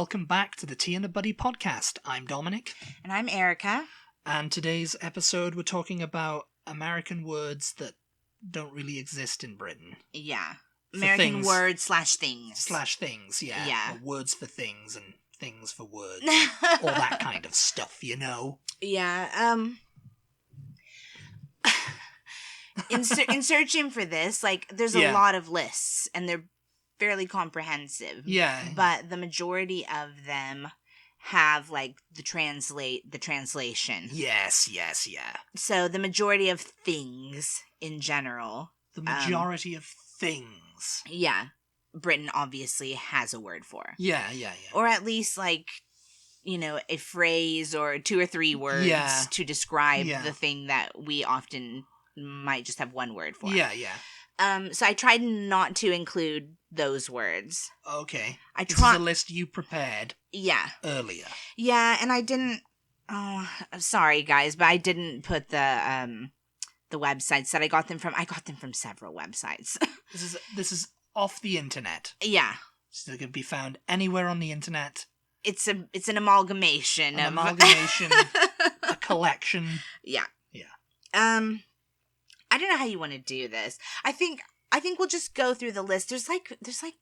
welcome back to the Tea and the Butty podcast. I'm Dominic. And I'm Erica. And today's episode we're talking about American words that don't really exist in Britain. Yeah. American words / things. Things, yeah. Yeah. Or words for things and things for words. All that kind of stuff, you know? Yeah, in searching for this, there's a lot of lists, and they're fairly comprehensive. Yeah. But the majority of them have, the translation. Yes, yeah. So the majority of things in general. The majority of things. Yeah. Britain obviously has a word for. Yeah. Or at least, a phrase or 2 or 3 words to describe the thing that we often might just have one word for. Yeah. So I tried not to include those words. Okay. This is a list you prepared. Yeah. Earlier. Yeah, and I didn't. Oh, sorry guys, but I didn't put the websites that I got them from. I got them from several websites. This is off the internet. Yeah. So they can be found anywhere on the internet. It's an amalgamation. A collection. Yeah. Yeah. I don't know how you want to do this. I think we'll just go through the list. There's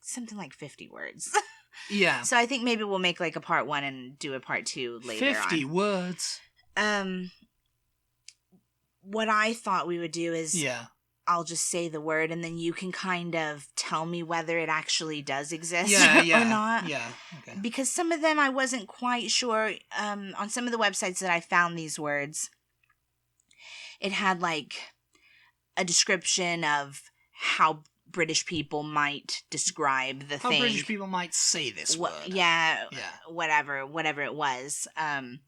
something like 50 words. Yeah. So I think maybe we'll make a part 1 and do a part 2 later 50 on. words. What I thought we would do is I'll just say the word and then you can kind of tell me whether it actually does exist or not. Yeah, okay. Because some of them I wasn't quite sure. On some of the websites that I found these words, it had a description of how British people might describe the thing. How British people might say this word. Whatever it was. And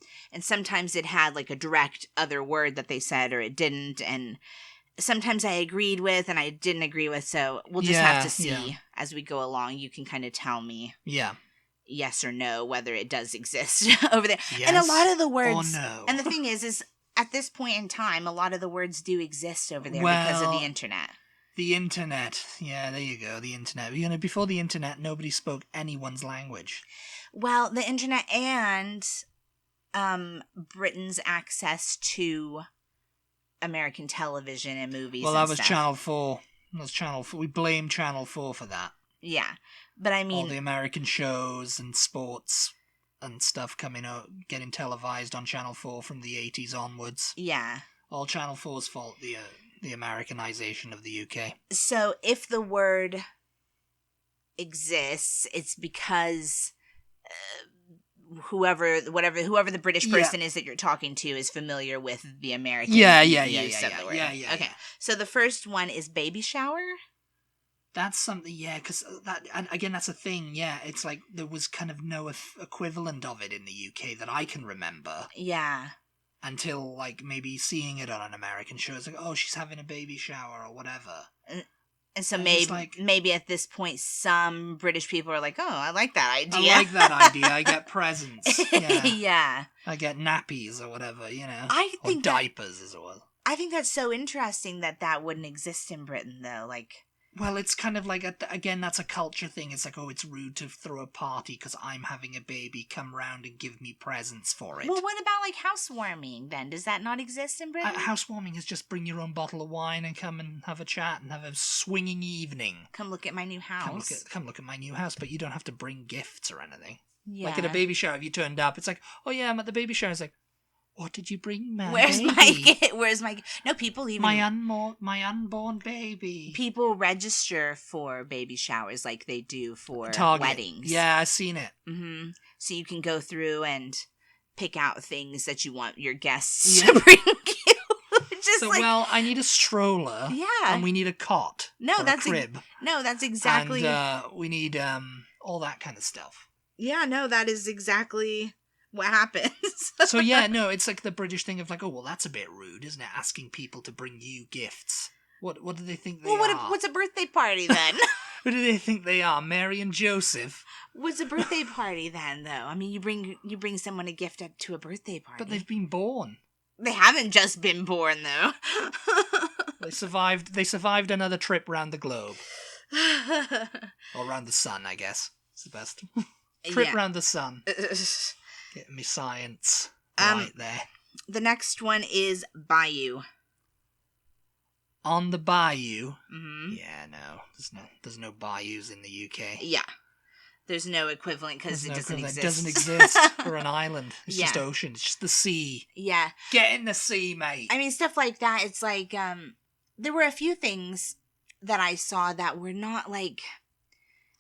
sometimes it had a direct other word that they said or it didn't. And sometimes I agreed with and I didn't agree with. So we'll just have to see as we go along. You can kind of tell me yes or no whether it does exist over there. Yes and a lot of the words. Or no. And the thing is at this point in time, a lot of the words do exist over there because of the internet. The internet. Yeah, there you go, the internet. Before the internet, nobody spoke anyone's language. Well, the internet and Britain's access to American television and movies. Well, that was Channel 4. That was Channel 4. We blame Channel 4 for that. Yeah, but I mean... all the American shows and sports and stuff coming out, getting televised on Channel 4 from the 80s onwards. Yeah. All Channel 4's fault, the Americanization of the UK. So if the word exists, it's because whoever the British person is that you're talking to is familiar with the American use of the word. Yeah. Okay, so the first one is baby shower. That's something, because that's a thing, it's there was kind of no equivalent of it in the UK that I can remember. Yeah. Until, maybe seeing it on an American show, it's she's having a baby shower or whatever. And so maybe at this point, some British people are oh, I like that idea. I like that idea. I get presents. Yeah. Yeah. I get nappies or whatever, I think or diapers as well. I think that's so interesting that wouldn't exist in Britain, though. Well, it's kind of again, that's a culture thing. It's it's rude to throw a party because I'm having a baby. Come round and give me presents for it. Well, what about housewarming then? Does that not exist in Britain? Housewarming is just bring your own bottle of wine and come and have a chat and have a swinging evening. Come look at my new house. Come look at my new house, but you don't have to bring gifts or anything. Yeah. At a baby shower, if you turned up, it's oh yeah, I'm at the baby shower. It's what did you bring, man? Where's my no, people even... My unborn baby. People register for baby showers like they do for Target. Weddings. Yeah, I've seen it. Mm-hmm. So you can go through and pick out things that you want your guests to bring you. I need a stroller. Yeah. And we need a cot. A crib. That's exactly... And we need all that kind of stuff. Yeah, no, that is exactly... what happens. So it's the British thing of oh, well, that's a bit rude, isn't it? Asking people to bring you gifts. What do they think they are? What's a birthday party then? Who do they think they are? Mary and Joseph? What's a birthday party then, though? I mean, you bring someone a gift to a birthday party. But they've been born. They haven't just been born, though. They survived another trip round the globe. Or round the sun, I guess. It's the best. Trip round the sun. Getting me science right there. The next one is bayou. On the bayou. Mm-hmm. Yeah, no. There's no bayous in the UK. Yeah. There's no equivalent because it doesn't exist. It doesn't exist. We're an island. It's just ocean. It's just the sea. Yeah. Get in the sea, mate. I mean, stuff like that. It's like, there were a few things that I saw that were not like,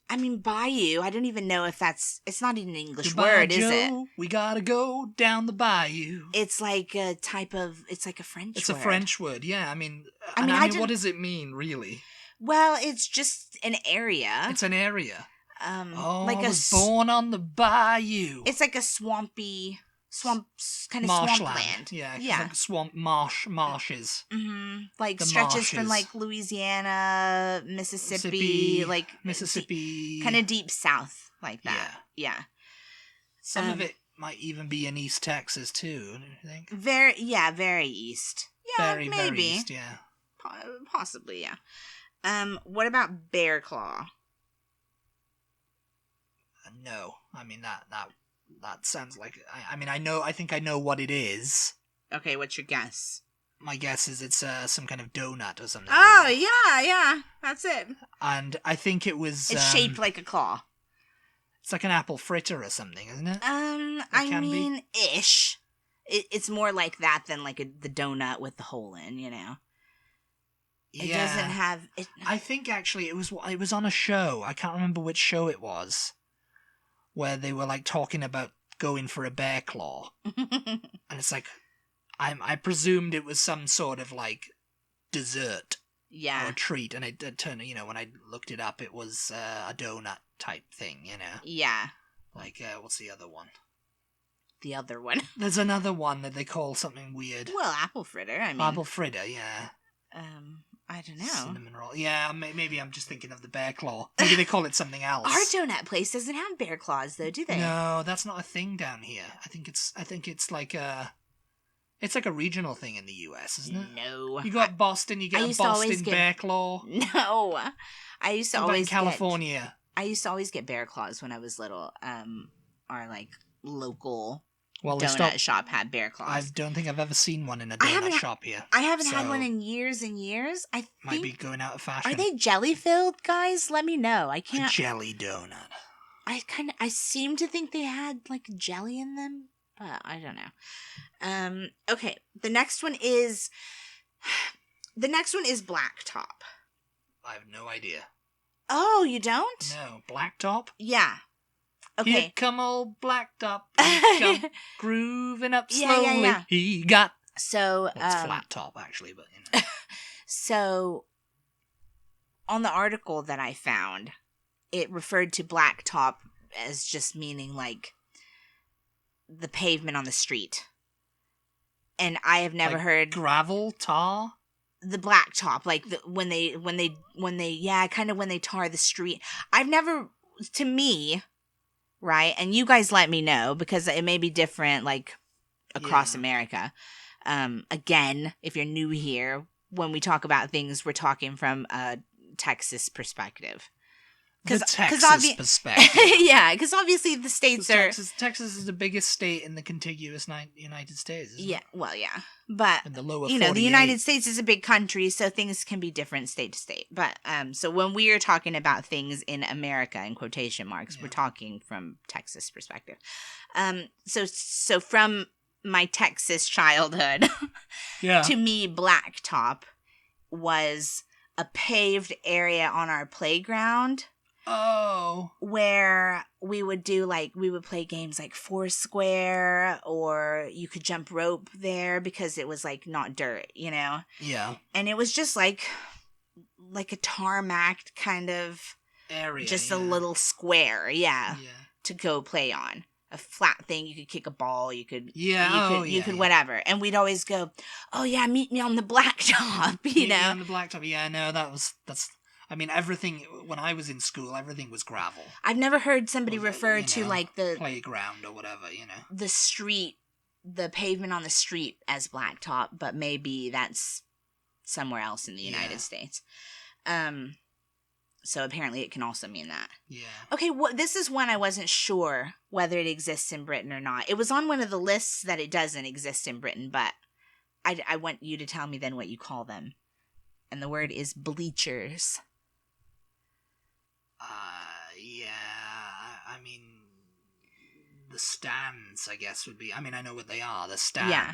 I mean, bayou. I don't even know if it's not even an English word, is it? We gotta go down the bayou. It's like a type of, it's like a French word. It's a French word, yeah. I mean, what does it mean, really? Well, it's just an area. It's an area. Like I was born on the bayou. It's like a swamp kind of swampland. Yeah, like swamp marshes. Mm-hmm. Like stretches from like Louisiana, Mississippi, like Mississippi, kind of deep south, like that. Yeah. Some of it might even be in East Texas too. Don't you think? Very east. Yeah, maybe. Very east. Yeah. Possibly. Yeah. What about bear claw? No, I mean that sounds like. I think I know what it is. Okay, what's your guess? My guess is it's some kind of donut or something. Oh yeah, that's it. And I think it was. It's shaped like a claw. It's like an apple fritter or something, isn't it? I mean, ish. It's more like that than like the donut with the hole in, you know. It doesn't have. I think actually it was on a show. I can't remember which show it was. Where they were like talking about going for a bear claw, and it's like, I presumed it was some sort of like dessert, or a treat, and it turned, when I looked it up, it was a donut type thing, Yeah. Like what's the other one? The other one. There's another one that they call something weird. Well, apple fritter. I mean, apple fritter, yeah. I don't know. Cinnamon roll. Yeah, maybe I'm just thinking of the bear claw. Maybe they call it something else. Our donut place doesn't have bear claws, though, do they? No, that's not a thing down here. I think it's like a regional thing in the U.S., isn't it? No. You got Boston. You get a Boston bear claw. No, I used to always in California. I used to always get bear claws when I was little. Our like local. Donut shop had bear claws. I don't think I've ever seen one in a donut shop here. I haven't had one in years and years. I think might be going out of fashion. Are they jelly filled, guys? Let me know. I can't. A jelly donut. I seem to think they had like jelly in them, but I don't know. Okay. The next one is black top. I have no idea. Oh, you don't? No, black top? Yeah. Okay. Here come old blacktop, he come grooving up slowly. Yeah. He got it's flat top actually, but So, on the article that I found, it referred to blacktop as just meaning like the pavement on the street, and I have never heard gravel tar. The blacktop, like when they kind of when they tar the street. I've never, to me. Right, and you guys let me know because it may be different, like across America. Again, if you're new here, when we talk about things, we're talking from a Texas perspective. Texas perspective. Yeah, because obviously the states are... Texas is the biggest state in the contiguous United States, isn't it? Well, yeah. But, in the lower 48. The United States is a big country, so things can be different state to state. But, so when we are talking about things in America, in quotation marks, we're talking from Texas perspective. So from my Texas childhood, to me, blacktop was a paved area on our playground. Oh. Where we would play games like Foursquare, or you could jump rope there because it was like not dirt, Yeah. And it was just like a tarmac kind of area. Just a little square, to go play on. A flat thing, you could kick a ball, you could whatever. And we'd always go, "Oh yeah, meet me on the blacktop," Meet me on the blacktop. Yeah, no, that's I mean, everything, when I was in school, everything was gravel. I've never heard somebody refer to, like, the... playground or whatever, the street, the pavement on the street as blacktop, but maybe that's somewhere else in the United States. So apparently it can also mean that. Yeah. Okay, well, this is one I wasn't sure whether it exists in Britain or not. It was on one of the lists that it doesn't exist in Britain, but I want you to tell me then what you call them. And the word is bleachers. Yeah. I mean, the stands, I guess, would be... I mean, I know what they are. The stands. Yeah.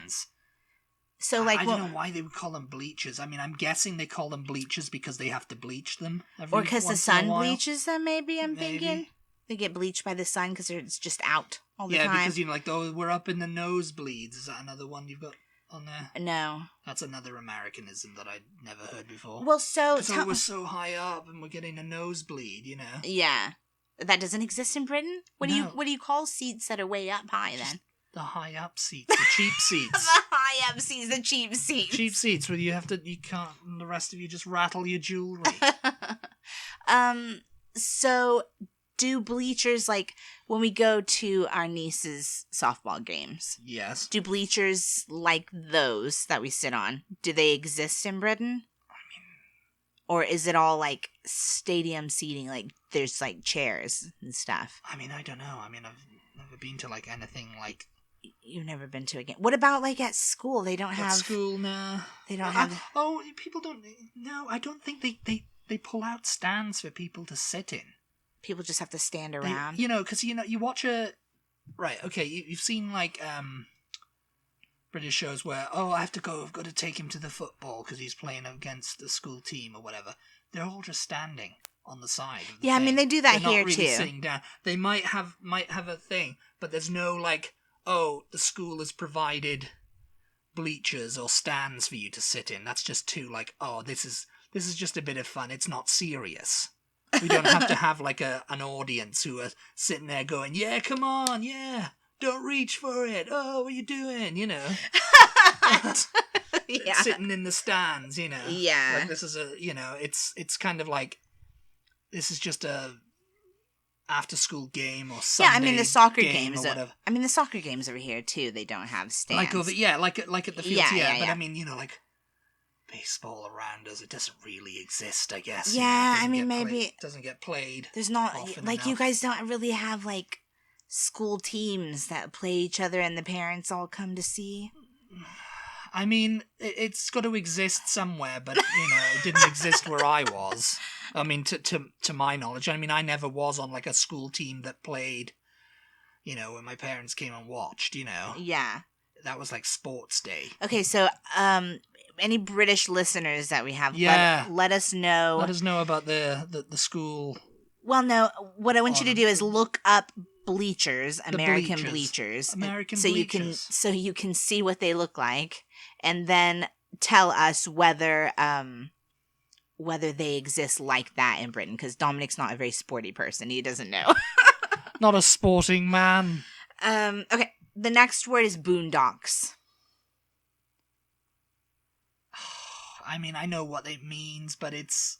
So, like, I don't know why they would call them bleachers. I mean, I'm guessing they call them bleachers because they have to bleach them. Or because the sun bleaches them, maybe, I'm thinking. They get bleached by the sun because it's just out all the time. Yeah, because, like, we're up in the nosebleeds. Is that another one you've got on there? No. That's another Americanism that I'd never heard before. Well, so... Because we're so high up and we're getting a nosebleed, you know? Yeah. That doesn't exist in Britain? What do you call seats that are way up high, then? The high up seats, the cheap seats. The high up seats, the cheap seats. Cheap seats where you can't, and the rest of you just rattle your jewelry. So do bleachers, like, when we go to our niece's softball games? Yes. Do bleachers like those that we sit on, do they exist in Britain? I mean... Or is it all, like, stadium seating, like, there's, like, chairs and stuff? I mean, I don't know. I mean, I've never been to, like, anything, like... You've never been to a game. What about, like, at school? They don't have... At school, no. They don't have... People don't... No, I don't think they pull out stands for people to sit in. People just have to stand around? Because, you watch a... Right, okay, you've seen, like, British shows where, I've got to take him to the football because he's playing against the school team or whatever. They're all just standing on the side of the thing. I mean, they do that They're here, not really too. Sitting down. They might have a thing, but there's no, like... the school has provided bleachers or stands for you to sit in. That's just too, like, this is just a bit of fun. It's not serious. We don't have to have, like, an audience who are sitting there going, yeah, come on, yeah, don't reach for it. Oh, what are you doing, you know? Yeah. Sitting in the stands, you know? Yeah. Like, this is it's kind of like, this is just a... after school game or Sunday I mean the soccer games. The soccer games over here too. They don't have stands. Like at the fields. Yeah. But I mean, like baseball around us, it doesn't really exist. I guess. Yeah, I mean maybe it doesn't get played. There's not like enough. You guys don't really have like school teams that play each other and the parents all come to see. I mean, it's got to exist somewhere, but it didn't exist where I was. I mean, to my knowledge, I mean, I never was on like a school team that played, when my parents came and watched, Yeah. That was like sports day. Okay, so any British listeners that we have, let us know. Let us know about the school. Well, no, what I want you to do is look up bleachers, American bleachers. So you can see what they look like, and then tell us whether they exist like that in Britain, because Dominic's not a very sporty person. He doesn't know. Not a sporting man. Okay, the next word is boondocks. I mean, I know what it means, but it's...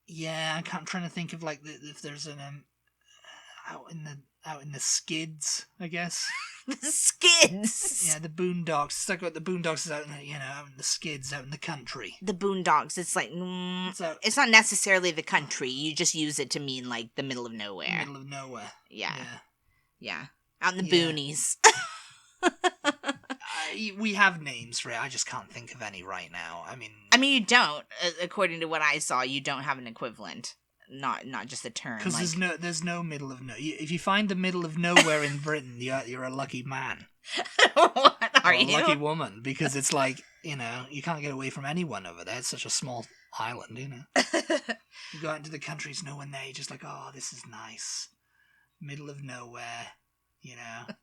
Yeah, I'm trying to think of, like, if there's an... out in the skids, I guess. The skids? Yeah, the boondocks. It's like what the boondocks is out in the skids, out in the country. The boondocks, it's like, it's not necessarily the country. You just use it to mean, like, the middle of nowhere. Middle of nowhere. Yeah. Out in the boonies. We have names for it. I just can't think of any right now. I mean, you don't. According to what I saw, you don't have an equivalent. Not just a term. Because there's no middle of nowhere. If you find the middle of nowhere in Britain, you're a lucky man. What are you? A lucky woman, because it's like, you can't get away from anyone over there. It's such a small island, You go out into the country, there's no one there. You're just like, this is nice. Middle of nowhere.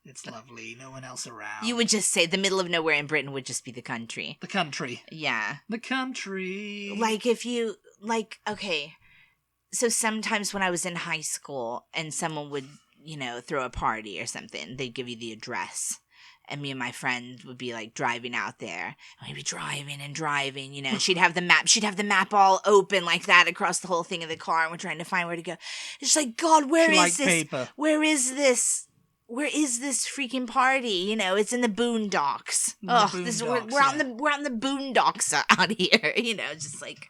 It's lovely. No one else around. You would just say the middle of nowhere in Britain would just be the country. The country. Yeah. The country. Like if you, okay. So sometimes when I was in high school and someone would, throw a party or something, they'd give you the address. And me and my friend would be like driving out there. And we'd be driving and driving, She'd have the map. She'd have the map all open like that across the whole thing of the car. And we're trying to find where to go. It's like, God, where is this? Paper. Where is this? Where is this freaking party? It's in the boondocks. We're out in the boondocks out here. Just like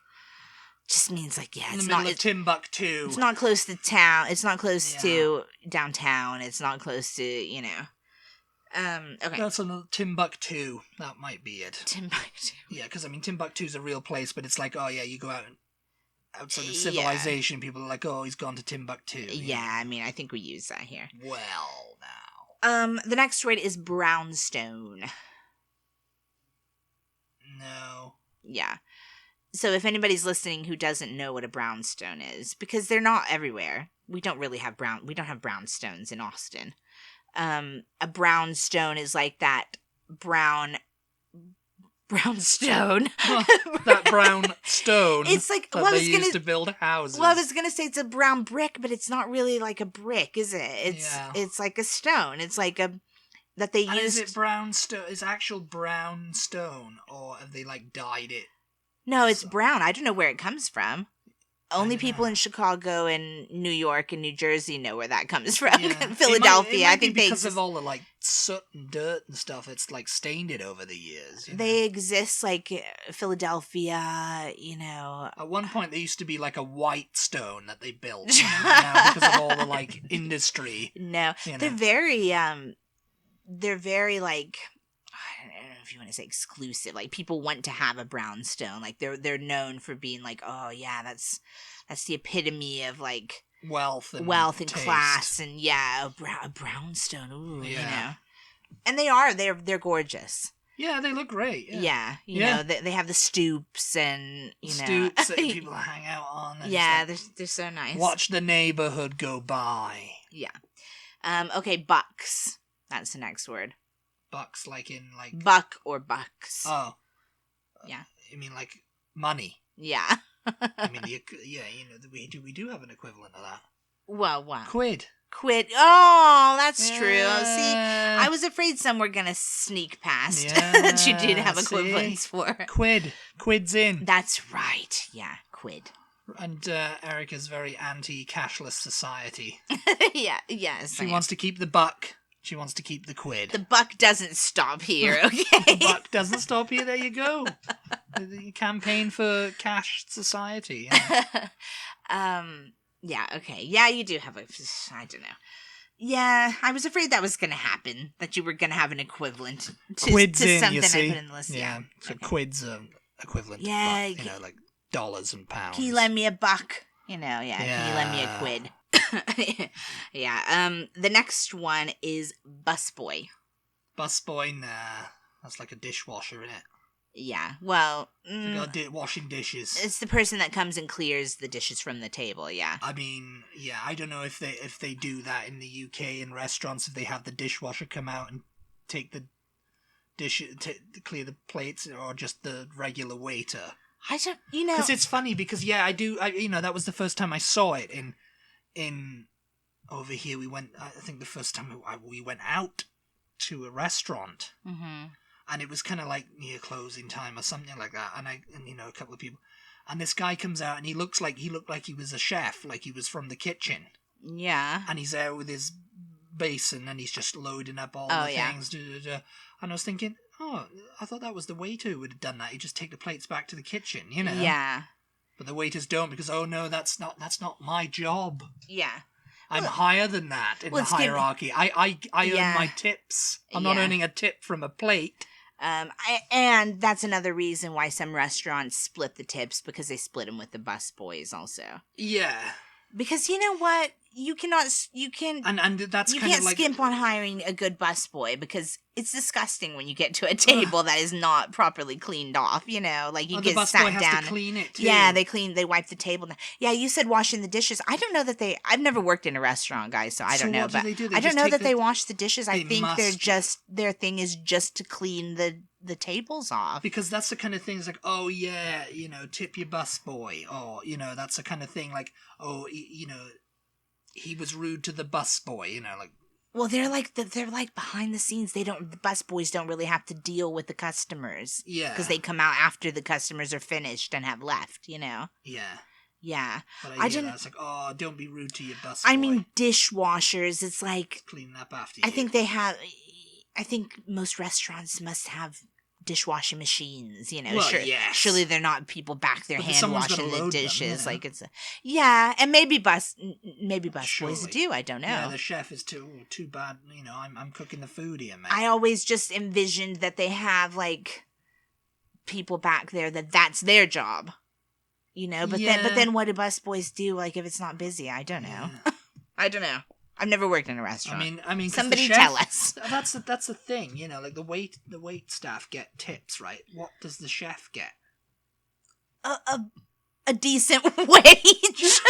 just means like, yeah, in it's the middle not of Timbuktu. It's not close to town. It's not close to downtown. It's not close to, you know. Okay. That's another Timbuktu. That might be it. Timbuktu. Yeah, because I mean Timbuktu's a real place, but it's like, oh yeah, you go outside of civilization, people are like, oh, he's gone to Timbuktu. Yeah, I mean, I think we use that here. Well, now. The next word is brownstone. No. Yeah. So if anybody's listening who doesn't know what a brownstone is, because they're not everywhere, we don't have brownstones in Austin. A brownstone is like that brownstone. That brown stone. It's like that they used to build houses. Well, I was gonna say it's a brown brick, but it's not really like a brick, is it? It's like a stone. It's like that they used. Is it brown stone? Is actual brown stone, or have they like dyed it? No, it's brown. I don't know where it comes from. Only people in Chicago and New York and New Jersey know where that comes from. Yeah. Philadelphia, it might I think be because of all the like soot and dirt and stuff. It's like stained it over the years. They exist like Philadelphia, you know. At one point, there used to be like a white stone that they built. Now, because of all the like industry. No, they're very like, I don't know if you want to say exclusive. Like people want to have a brownstone. Like they're known for being like, oh yeah, that's the epitome of like wealth and taste. Class and a brownstone. Ooh, you know. And they're gorgeous. Yeah, they look great. Yeah, you know, they have the stoops and you know stoops that people hang out on. Yeah, they're so nice. Watch the neighborhood go by. Yeah. Okay, bucks. That's the next word. Bucks, like in like buck or bucks. Oh, yeah. You mean like money? Yeah. I mean, you know, we do have an equivalent of that. Well, what? Quid. Oh, that's true. See, I was afraid some were gonna sneak past that you did have equivalents for. Quid's in. That's right. Yeah, quid. And Erica's very anti-cashless society. Yes. She wants to keep the buck. She wants to keep the quid. The buck doesn't stop here, okay? The buck doesn't stop here. There you go. The campaign for cash society. Yeah. Yeah, okay. Yeah, you do have I don't know. Yeah, I was afraid that was going to happen, that you were going to have an equivalent to something you see? I put in the list. Yeah, so okay. Quid's equivalent to buck, you know, like dollars and pounds. Can you lend me a buck? You know, can you lend me a quid? Yeah, the next one is busboy. Busboy, nah. That's like a dishwasher, isn't it? Yeah, well... washing dishes. It's the person that comes and clears the dishes from the table, yeah. I mean, yeah, I don't know if they do that in the UK in restaurants, if they have the dishwasher come out and take the dishes, clear the plates, or just the regular waiter. I don't, you know... Because it's funny, because, yeah, that was the first time I saw it in over here. We went, I think the first time we went out to a restaurant. Mm-hmm. And it was kind of like near closing time or something like that. And a couple of people. And this guy comes out and he looked like he was a chef, like he was from the kitchen. Yeah. And he's there with his basin and he's just loading up all the things. And I was thinking, oh, I thought that was the waiter who would have done that. He'd just take the plates back to the kitchen, you know? Yeah. But the waiters don't because, oh no, that's not my job. Yeah. I'm higher than that in the hierarchy. I earn my tips. I'm not earning a tip from a plate. And that's another reason why some restaurants split the tips, because they split them with the bus boys also. Yeah. Because you know what? You can't skimp on hiring a good busboy, because it's disgusting when you get to a table that is not properly cleaned off, you know, like you get sat down. The busboy has to clean it too. Yeah, they wipe the table down. Yeah, you said washing the dishes. I don't know that I've never worked in a restaurant, guys, so I don't know. What do? I don't know that they wash the dishes. I think their thing is just to clean the tables off. Because that's the kind of thing, it's like, oh yeah, you know, tip your busboy, or, you know, that's the kind of thing like, oh, you know, he was rude to the busboy, you know, like. Well, they're like behind the scenes. The busboys don't really have to deal with the customers. Yeah. Because they come out after the customers are finished and have left, you know? Yeah. Yeah. But it's like, oh, don't be rude to your busboy. I mean, dishwashers, it's like. Clean up after you. I think most restaurants must have dishwashing machines, you know. Well, yes. Surely they're not people back there But hand someone's gotta washing the load them, dishes. you know? Like it's and maybe bus boys Surely. do. I don't know. Yeah, the chef is too bad. You know, I'm cooking the food here, man. I always just envisioned that they have like people back there that's their job, you know. But then what do bus boys do? Like if it's not busy, I don't know. Yeah. I don't know. I've never worked in a restaurant. I mean, 'cause somebody the chef, tell us. That's the thing, you know. Like the wait staff get tips, right? What does the chef get? A decent wage.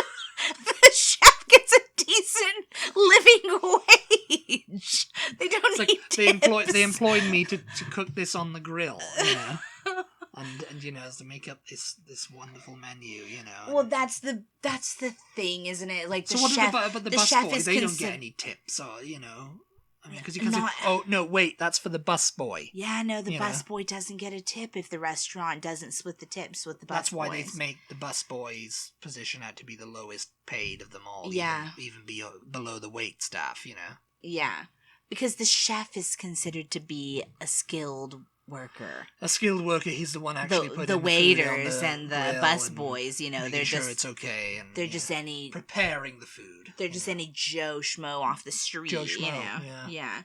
The chef gets a decent living wage. They don't need tips. They employed me to cook this on the grill, you know. And you know, to make up this wonderful menu, you know. Well, that's the thing, isn't it? Like the so what chef. But the bus boy, they don't get any tips, or you know. I mean, because oh no, wait, that's for the bus boy. Yeah, no, the bus boy doesn't get a tip if the restaurant doesn't split the tips with the bus. That's why boys. they make the bus boy's position out to be the lowest paid of them all. Yeah, even below the wait staff, you know. Yeah, because the chef is considered to be a skilled worker. A skilled worker. He's the one actually putting the waiters food and the bus boys. You know, they're sure just it's okay. And they're just any preparing the food. They're just any Joe Schmo off the street. Joe Schmo, you know? Yeah.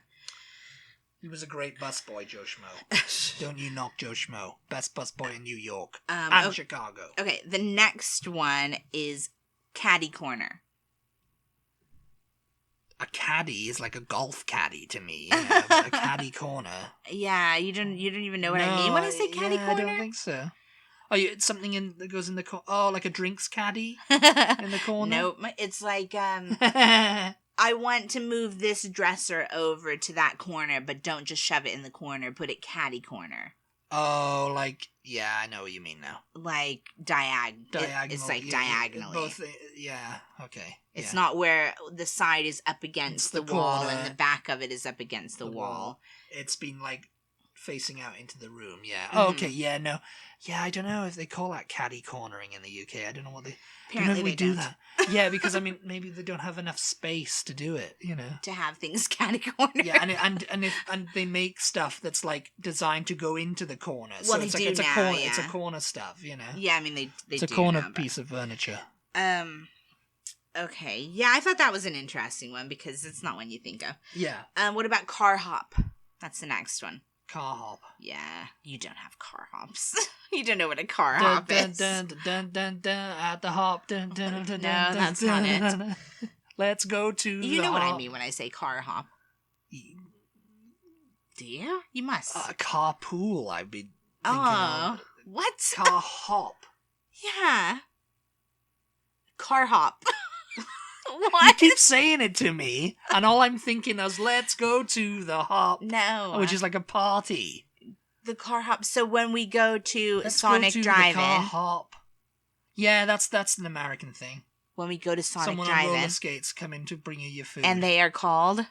He was a great bus boy, Joe Schmo. Don't you knock Joe Schmo. Best bus boy in New York and Chicago. Okay, the next one is Caddy Corner. A caddy is like a golf caddy to me, you know, a caddy corner. Yeah, you don't even know what I mean when I say caddy corner? I don't think so. Oh, it's something that goes in the corner. Oh, like a drinks caddy in the corner? Nope, it's like, I want to move this dresser over to that corner, but don't just shove it in the corner, put it caddy corner. Oh, like, yeah, I know what you mean now. Like diagonal. It's like diagonally. Both, yeah, okay. It's not where the side is up against the wall corner, and the back of it is up against the wall. It's been like facing out into the room, yeah. Mm-hmm. Oh, okay, yeah, no. Yeah, I don't know if they call that caddy cornering in the UK. I don't know what they... Apparently we they do don't. that. Yeah, because, I mean, maybe they don't have enough space to do it, you know. To have things caddy corner. Yeah, and they make stuff that's, like, designed to go into the corner. Well, so it's they like, do it's now, a corner, yeah. It's a corner stuff, you know. Yeah, I mean, they it's do a corner now, piece of furniture. Okay. Yeah, I thought that was an interesting one because it's not one you think of. Yeah. What about car hop? That's the next one. Car hop. Yeah, you don't have car hops. You don't know what a car hop is. At the hop. No, that's not it. Let's go to You the know what I hop. mean when I say car hop. Do you? You must. Carpool, I'd be thinking Oh, of. what? Car hop. Yeah. Car hop. You What? keep saying it to me, and all I'm thinking is, let's go to the hop. No. Which is like a party. The car hop. So when we go to Let's Sonic go to the car Drive-In, hop. Yeah, that's an American thing. when we go to Sonic Someone on roller Drive-In, skates come in to bring you your food. and they are called...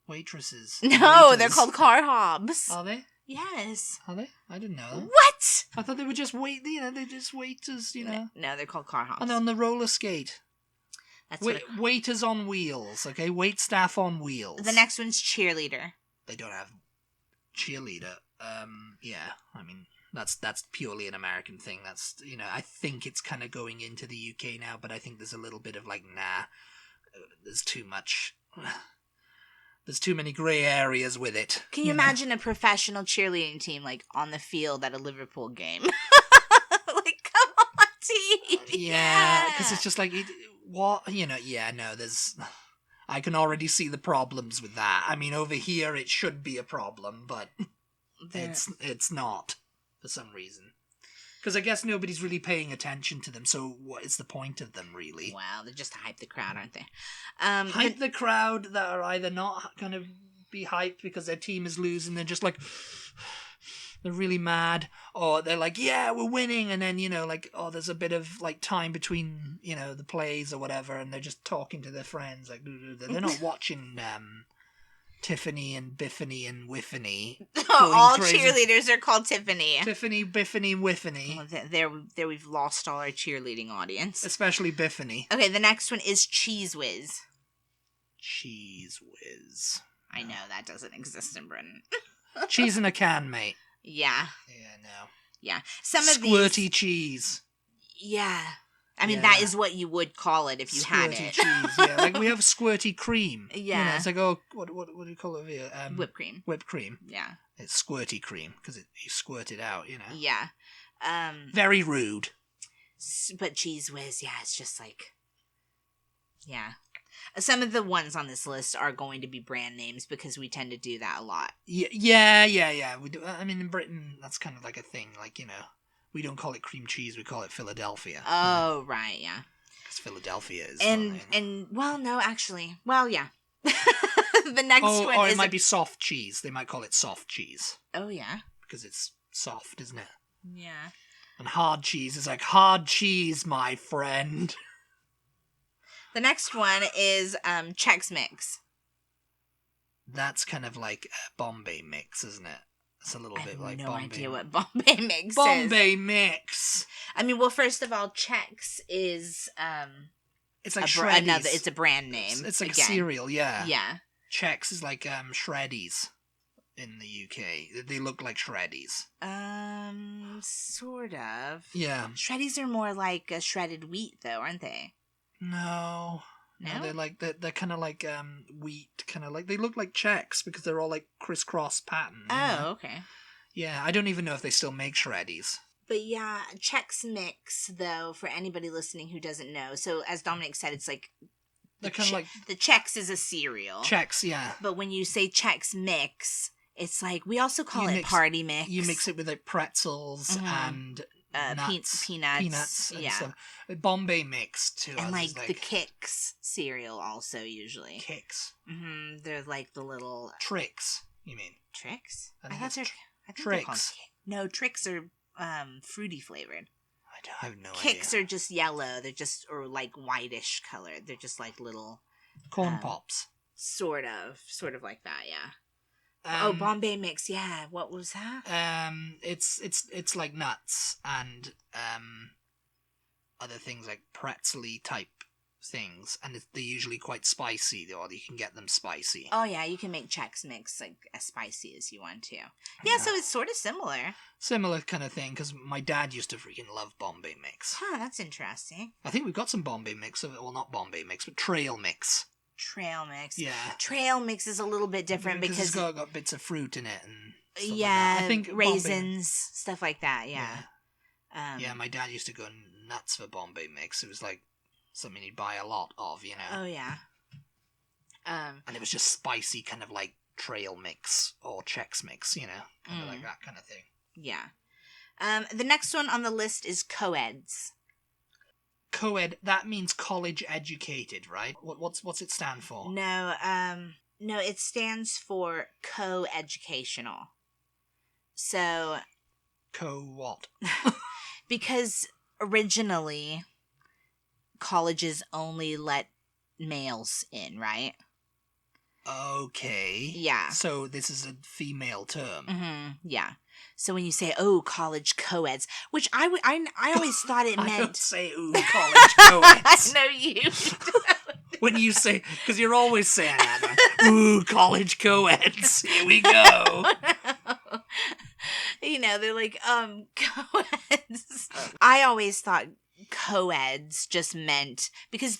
Waitresses. No, they're Waiters. called car hops. Are they? Yes. Are they? I didn't know that. What? I thought they were just they just waiters, you know. No, they're called car hops. And on the roller skate. That's what Waiters on wheels, okay? Wait staff on wheels. the next one's cheerleader. They don't have cheerleader. Yeah, I mean, that's purely an American thing. That's, you know, I think it's kind of going into the UK now, but I think there's a little bit of like, there's too much... There's too many grey areas with it. Can you imagine a professional cheerleading team, like, on the field at a Liverpool game? Like, come on, team! Yeah, because it's just like, what? You know, yeah, no, there's... I can already see the problems with that. I mean, over here it should be a problem, but it's not, for some reason. Because I guess nobody's really paying attention to them, so what is the point of them, really? Wow, they're just to hype the crowd, aren't they? Hype the crowd that are either not going to be hyped because their team is losing, they're just like... They're really mad, or they're like, yeah, we're winning, and then, you know, like, oh, there's a bit of, like, time between, you know, the plays or whatever, and they're just talking to their friends, like, they're not watching Tiffany and Biffany and Whiffany. All crazy. cheerleaders are called Tiffany. Tiffany, Biffany, Whiffany. Well, there we've lost all our cheerleading audience. Especially Biffany. Okay, the next one is Cheese Whiz. Cheese Whiz. I know, that doesn't exist in Britain. Cheese in a can, mate. Yeah. Yeah, no. Yeah. Some of Squirty cheese. Yeah. I mean, Yeah. that is what you would call it if you had Squirty it. cheese, yeah. Like we have squirty cream. Yeah. You know, it's like, oh, what do you call it here? Whipped cream. Whipped cream. Yeah. It's squirty cream because you squirt it out, you know. Yeah. Very rude. But Cheese Whiz, yeah, it's just like, yeah. Some of the ones on this list are going to be brand names because we tend to do that a lot. Yeah. We do. I mean, in Britain, that's kind of like a thing. Like, you know, we don't call it cream cheese; we call it Philadelphia. Oh, right, yeah. Because Philadelphia is. And well, no, actually, well, yeah. The next one or is it might be soft cheese. They might call it soft cheese. Oh, yeah. Because it's soft, isn't it? Yeah. And hard cheese is like hard cheese, my friend. The next one is Chex Mix. That's kind of like a Bombay mix, isn't it? It's a little bit like Bombay. I have no idea what Bombay Mix is. Bombay mix. I mean, well, first of all, Chex is it's like it's a brand name. It's like a cereal, yeah. Yeah. Chex is like Shreddies in the UK. They look like Shreddies. Sort of. Yeah. Shreddies are more like a shredded wheat, though, aren't they? No, they're kind of like wheat, kind of like they look like Chex because they're all like crisscross pattern. Oh, okay. Yeah, I don't even know if they still make Shreddies. But yeah, Chex Mix, though, for anybody listening who doesn't know. So as Dominic said, it's like they're kind of like the Chex is a cereal. Chex, yeah. But when you say Chex Mix, it's like we also call it Party Mix. You mix it with like pretzels and nuts, peanuts, and yeah. stuff. Bombay mix too, and like the Kix cereal also usually. Kix. Mm-hmm. They're like the little Tricks. You mean Tricks? I think Tricks. No, Tricks are fruity flavored. I have no idea. Kix are just yellow. They're just or like whitish colored. They're just like little corn pops. Sort of like that. Yeah. Bombay Mix, yeah. What was that? It's like nuts and other things like pretzely type things, and they're usually quite spicy, or you can get them spicy. Oh yeah, you can make Chex Mix like as spicy as you want to. Yeah, so it's sort of similar. Similar kind of thing, because my dad used to freaking love Bombay Mix. Huh, that's interesting. I think we've got some Bombay Mix, well, not Bombay Mix, but Trail Mix. Trail Mix. Yeah. Trail Mix is a little bit different because it's got bits of fruit in it and stuff yeah, like that. I think raisins, stuff like that. Yeah. Yeah, my dad used to go nuts for Bombay Mix. It was like something he'd buy a lot of, you know. Oh yeah. And it was just spicy, kind of like Trail Mix or Chex Mix, you know, kind of like that kind of thing. Yeah. The next one on the list is co-eds. Co-ed, that means college educated, right? What's it stand for? No, it stands for co-educational. So what? Because originally colleges only let males in, right? Okay. Yeah. So this is a female term. Mm-hmm. Yeah. So when you say, "Oh, college co-eds," which I always thought it meant. I don't say, "Ooh, college co-eds." I know you. When you say, because you're always saying that. Ooh, college co-eds. Here we go. You know, they're like, co-eds. I always thought co-eds just meant, because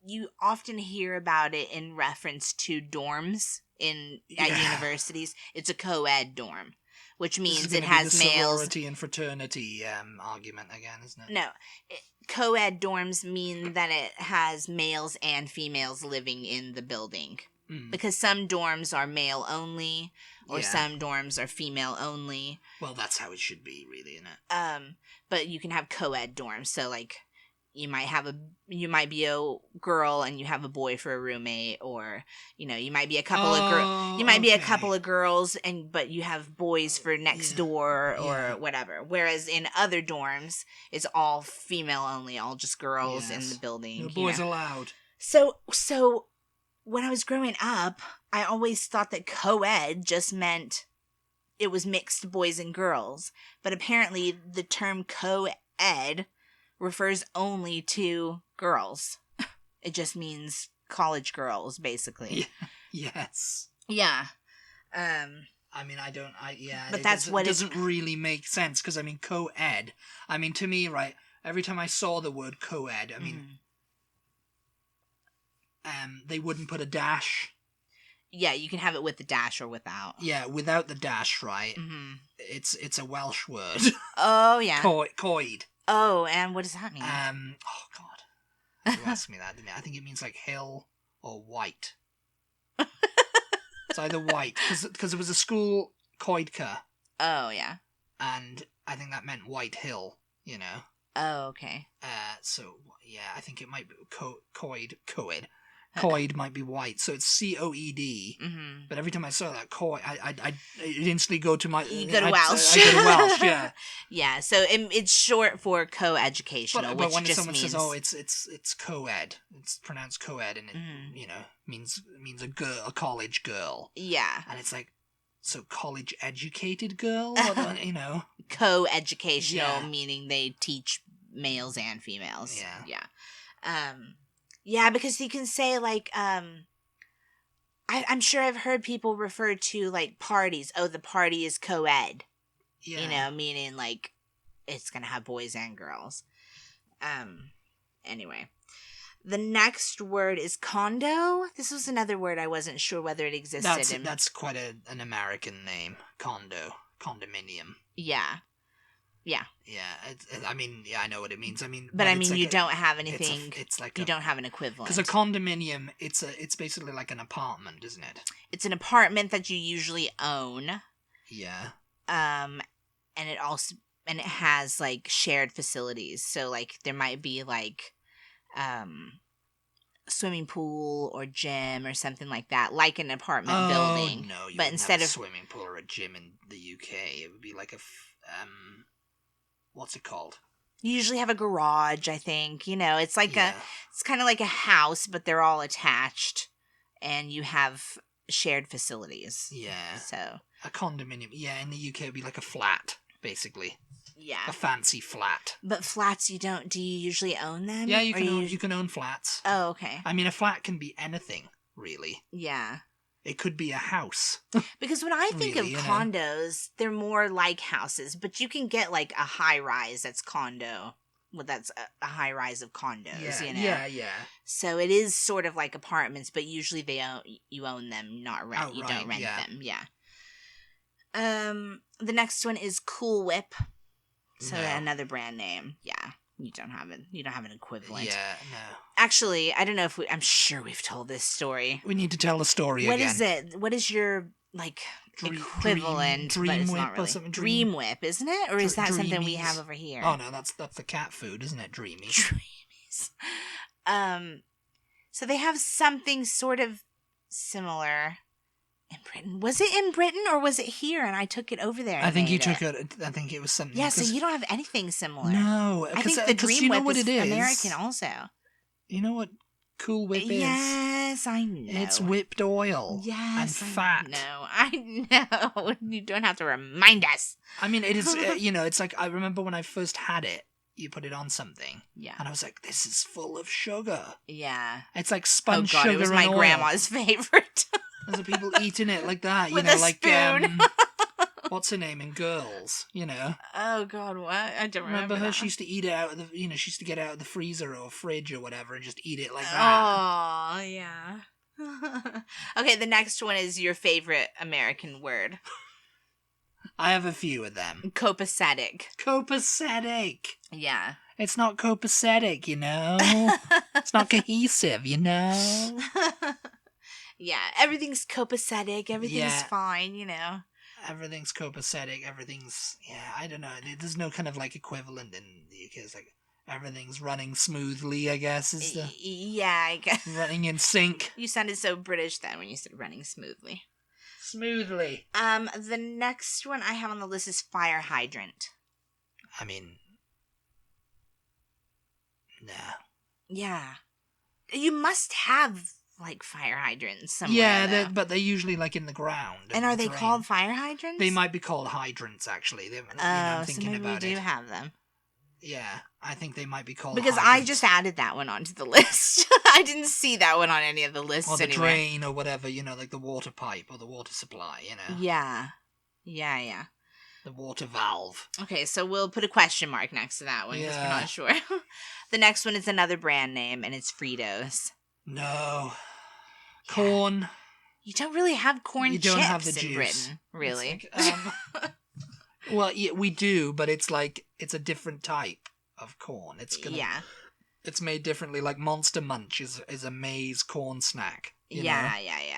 you often hear about it in reference to dorms at universities. It's a co-ed dorm, which means it has the males. Sorority and fraternity argument again, isn't it? No, co-ed dorms mean that it has males and females living in the building. Because some dorms are male only, or some dorms are female only. Well, that's how it should be, really, isn't it? But you can have co-ed dorms. So, like, you might be a girl and you have a boy for a roommate, or you might be a couple a couple of girls but you have boys for next door or whatever. Whereas in other dorms, it's all female only, all just girls in the building. No boys allowed. So when I was growing up, I always thought that co-ed just meant it was mixed boys and girls. But apparently the term co-ed refers only to girls. It just means college girls, basically. Yes. Yeah. I mean, But that's what it doesn't really make sense, because, I mean, co-ed, I mean, to me, right, every time I saw the word co-ed, I mean, they wouldn't put a dash. Yeah, you can have it with the dash or without. Yeah, without the dash, right? Mm-hmm. It's a Welsh word. Oh, yeah. Coed. Oh, and what does that mean? Oh, God. You asked me that, didn't you? I think it means, like, hill or white. It's either white, because it was a school, Coedca. Oh, yeah. And I think that meant White Hill, you know. Oh, okay. So, yeah, I think it might be Coed. Coed might be white, so it's C-O-E-D. Mm-hmm. But every time I saw that Coed, I instantly go to my... You go to Welsh. I go to Welsh, yeah. Yeah, so it's short for co-educational, but which when just someone means... says, oh, it's co-ed, it's pronounced co-ed, and it, you know, means a college girl. Yeah. And it's like, so college-educated girl? You know? Co-educational, meaning they teach males and females. Yeah. Yeah. Yeah, because you can say, like, I'm sure I've heard people refer to, like, parties. Oh, the party is co-ed. Yeah. You know, meaning, like, it's going to have boys and girls. Anyway. The next word is condo. This was another word I wasn't sure whether it existed. That's quite an American name. Condo. Condominium. Yeah. Yeah. Yeah, I mean, yeah, I know what it means. I mean, but I mean, like you don't have anything. It's like you don't have an equivalent. Because a condominium, it's basically like an apartment, isn't it? It's an apartment that you usually own. Yeah. And it has like shared facilities. So like there might be like, swimming pool or gym or something like that, like an apartment building. No, but instead of swimming pool or a gym in the UK, it would be like what's it called? You usually have a garage, I think. You know, it's like it's kind of like a house, but they're all attached, and you have shared facilities. Yeah. So a condominium. Yeah, in the UK, it'd be like a flat, basically. Yeah. A fancy flat. But flats, do you usually own them? Yeah, you can own flats. Oh, okay. I mean, a flat can be anything, really. Yeah. It could be a house. Because when I think of condos, they're more like houses, but you can get like a high rise that's condo. Well, that's a high rise of condos, you know? Yeah. So it is sort of like apartments, but usually you own them, not rent. You don't rent them. Yeah. The next one is Cool Whip. So another brand name. Yeah. You don't have an equivalent. Yeah, no. Actually, I don't know if I'm sure we've told this story. We need to tell the story again. What is it? What is your, like, equivalent? Dream Whip really. or something? Dream Whip, isn't it? Or is that something we have over here? Oh, no, that's the cat food, isn't it? Dreamies. Dreamies. So they have something sort of similar in Britain. Was it in Britain or was it here and I took it over there? I think you took it. I think it was something. Yeah, so you don't have anything similar. No. I think the Dream Whip is American also. You know what Cool Whip is? Yes, I know. It's whipped oil. Yes. And fat. I know. You don't have to remind us. I mean, it is, it's like, I remember when I first had it, you put it on something. Yeah. And I was like, this is full of sugar. Yeah. It's like spun sugar. It was my grandma's favorite. There's people eating it like that, with a spoon. What's her name in Girls? You know. Oh God, what? I don't remember her. That. She used to eat it out of the. She used to get it out of the freezer or fridge or whatever and just eat it like that. Oh yeah. Okay, the next one is your favorite American word. I have a few of them. Copacetic. Copacetic. Yeah. It's not copacetic, you know. It's not cohesive, you know. Yeah, everything's copacetic. Everything's fine, you know. Everything's copacetic. I don't know. There's no kind of like equivalent in the UK. It's like everything's running smoothly, I guess. Yeah, I guess. Running in sync. You sounded so British then when you said running smoothly. Smoothly. The next one I have on the list is fire hydrant. I mean, nah. Yeah. You must have like fire hydrants somewhere. Yeah, but they're usually like in the ground. And are they called fire hydrants? They might be called hydrants, actually. I'm thinking maybe about we do have them. Yeah, I think they might be called because hydrants. I just added that one onto the list. I didn't see that one on any of the lists. Or the drain or whatever, like the water pipe or the water supply, Yeah. Yeah. The water valve. Okay, so we'll put a question mark next to that one because we're not sure. The next one is another brand name, and it's Fritos. No. Yeah. Corn. You don't really have corn You chips don't have the in juice. Britain, really. Like, well, yeah, we do, but it's like, it's a different type of corn. It's made differently. Like Monster Munch is a maize corn snack. You know?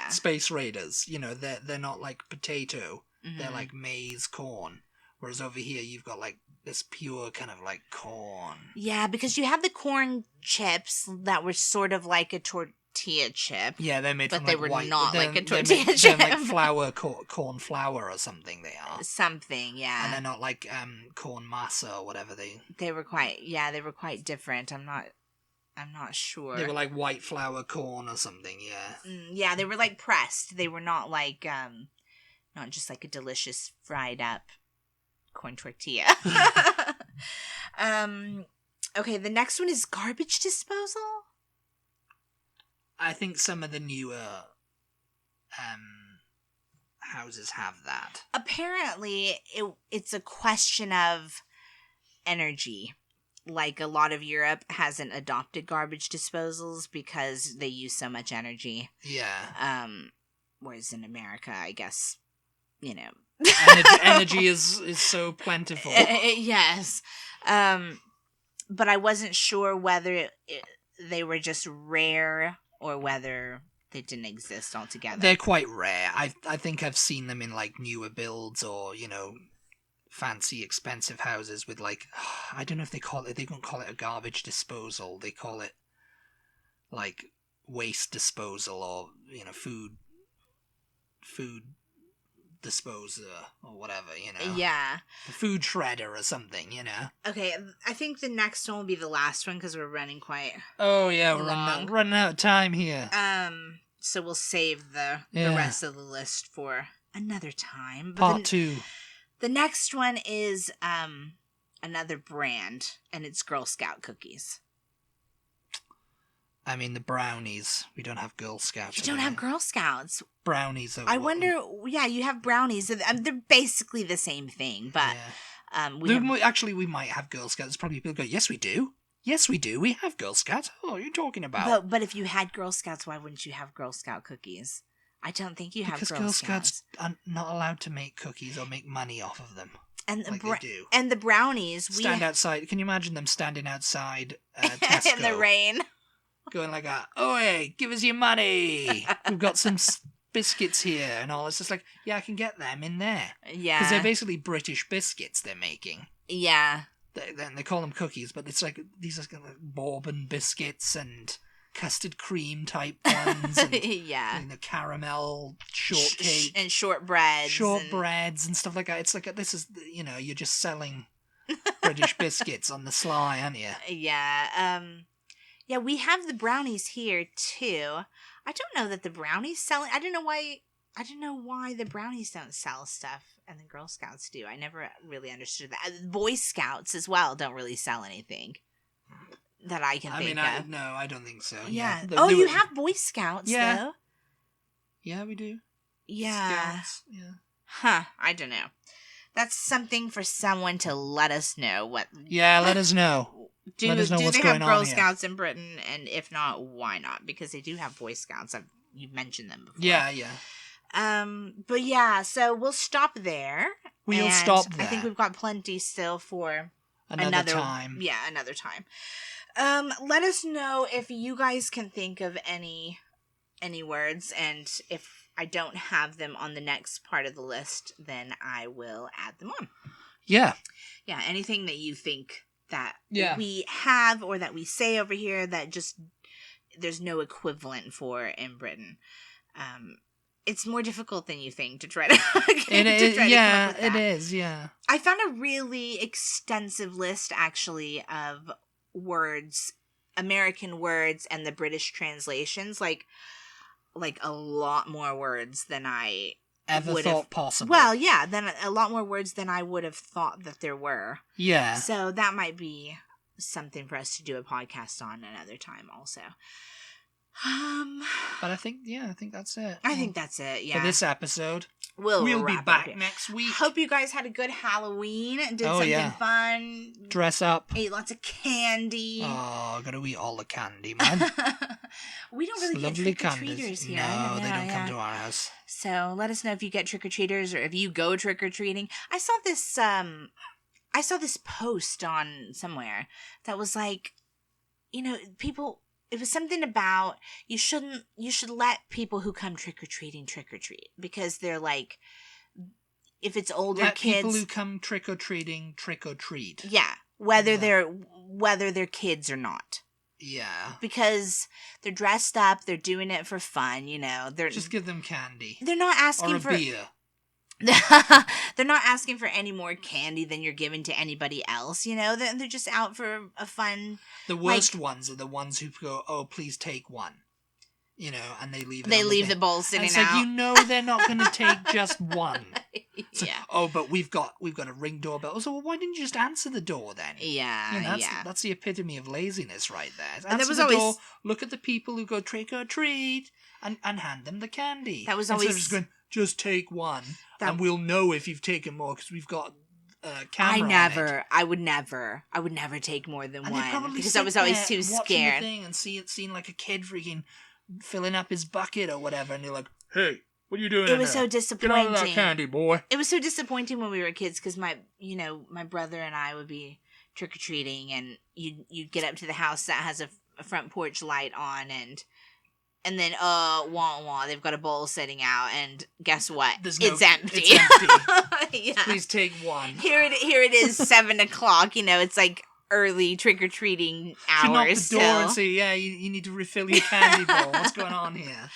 Space Raiders, they're not like potato. Mm-hmm. They're like maize corn. Whereas over here, you've got like this pure kind of like corn. Yeah, because you have the corn chips that were sort of like a tortilla chip. Yeah, they're made but from they like were white, not like a tortilla chip. They're like flour, corn flour or something. They are something, yeah. And they're not like corn masa or whatever They were quite different. I'm not sure. They were like white flour corn or something. Yeah. Yeah, they were like pressed. They were not like not just like a delicious fried up corn tortilla. Okay, the next one is garbage disposal. I think some of the newer houses have that. Apparently, it's a question of energy. Like, a lot of Europe hasn't adopted garbage disposals because they use so much energy. Yeah. Whereas in America, I guess, energy is so plentiful. Yes. But I wasn't sure whether they were just rare or whether they didn't exist altogether. They're quite rare. I think I've seen them in like newer builds or, fancy expensive houses with like, I don't know if they don't call it a garbage disposal. They call it like waste disposal or, food disposer or whatever, Yeah. A food shredder or something, Okay, I think the next one will be the last one because we're running quite we're long. running out of time here. So we'll save the rest of the list for another time. But Part 2. The next one is another brand, and it's Girl Scout cookies. I mean, the brownies. We don't have Girl Scouts. You don't have Girl Scouts. Brownies. I wonder. Yeah, you have brownies. They're basically the same thing, but we might have Girl Scouts. Probably people go, yes, we do. Yes, we do. We have Girl Scouts. Oh, what are you talking about? But if you had Girl Scouts, why wouldn't you have Girl Scout cookies? I don't think you have because Girl Scouts are not allowed to make cookies or make money off of them. And they do. And the brownies. Outside. Can you imagine them standing outside Tesco in the rain? Going like, "Oi, give us your money. We've got some biscuits here," and all. It's just like, yeah, I can get them in there. Yeah, because they're basically British biscuits they're making. Yeah, they call them cookies, but it's like these are like bourbon biscuits and custard cream type ones, and the caramel shortcake and shortbreads and stuff like that. It's like this is you're just selling British biscuits on the sly, aren't you? Yeah. Yeah, we have the brownies here too. I don't know that the brownies sell. I don't know why the brownies don't sell stuff and the Girl Scouts do. I never really understood that. Boy Scouts as well don't really sell anything that I can think of. No, I don't think so. Yeah. You have Boy Scouts though. Yeah, we do. Yeah. Scouts. Yeah. Huh. I don't know. That's something for someone to let us know what. Yeah, let us know. Do they have Girl Scouts in Britain? And if not, why not? Because they do have Boy Scouts. You've mentioned them before. Yeah. But yeah, so we'll stop there. We'll stop there. I think we've got plenty still for another time. Yeah, another time. Let us know if you guys can think of any words, and if I don't have them on the next part of the list, then I will add them on. Yeah. Yeah, anything that you think that we have or that we say over here that just there's no equivalent for in Britain. It's more difficult than you think to try to it is. I found a really extensive list actually of words, American words, and the British translations, like a lot more words than I ever thought possible. Well, yeah, then a lot more words than I would have thought that there were. Yeah. So that might be something for us to do a podcast on another time also. But I think that's it. I think that's it, yeah. For this episode. We'll be back here. next week. Hope you guys had a good Halloween and did something fun. Dress up. Ate lots of candy. Oh, gotta eat all the candy, man. We don't really get trick-or-treaters here. No, they don't come to our house. So let us know if you get trick-or-treaters or if you go trick-or-treating. I saw this post on somewhere that was like, people... It was something about you should let people who come trick-or-treating trick-or-treat because they're like, if it's older kids, people who come trick-or-treating trick-or-treat. Yeah, whether they're kids or not. Yeah, because they're dressed up, they're doing it for fun. They're just give them candy. They're not asking or a beer. They're not asking for any more candy than you're giving to anybody else, They're just out for a fun... The worst ones are the ones who go, oh, please take one. And they leave it. They leave the bowl sitting it's out. Like, they're not going to take just one. So, yeah. Oh, but we've got a Ring doorbell. So why didn't you just answer the door then? Yeah, that's the epitome of laziness right there. And there was always... door, look at the people who go trick or treat, and hand them the candy. That was always... Instead of just going, just take one, and we'll know if you've taken more because we've got camera. I would never take more than and one because I was always too scared. The thing and seeing like a kid freaking filling up his bucket or whatever, and you're like, hey, what are you doing? It was so disappointing. Get out of that candy, boy. It was so disappointing when we were kids because my brother and I would be trick or treating, and you'd get up to the house that has a front porch light on, and then wah, they've got a bowl sitting out, and guess what? It's empty. It's empty. Yeah. Please take one. Here it is, 7:00. It's like early trick or treating hours. You knock the door and say, yeah, you need to refill your candy bowl. What's going on here?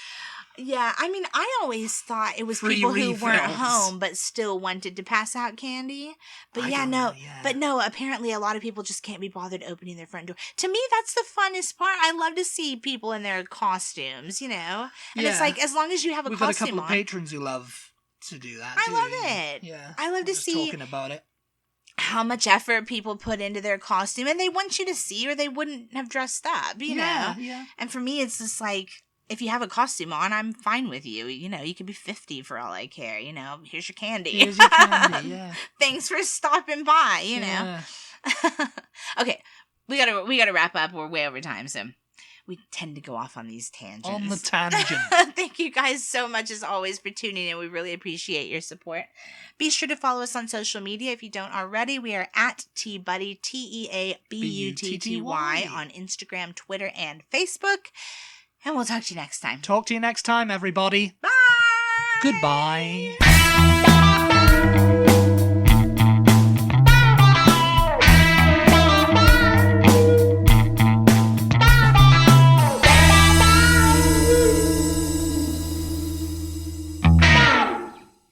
Yeah, I mean, I always thought it was Free people refills. who weren't home but still wanted to pass out candy. But no, apparently a lot of people just can't be bothered opening their front door. To me, that's the funnest part. I love to see people in their costumes, And it's like, as long as you have a costume on. We've got a couple of patrons who love to do that, I love it. Yeah. I love to see talking about it. How much effort people put into their costume, and they want you to see or they wouldn't have dressed up, know? Yeah. And for me, it's just like, if you have a costume on, I'm fine with you. You could be 50 for all I care. Here's your candy. Here's your candy, yeah. Thanks for stopping by, Yeah. Okay, we gotta wrap up. We're way over time, so we tend to go off on these tangents. On the tangent. Thank you guys so much, as always, for tuning in. We really appreciate your support. Be sure to follow us on social media if you don't already. We are at TButty, TEABUTTY, on Instagram, Twitter, and Facebook. And we'll talk to you next time. Talk to you next time, everybody. Bye! Goodbye.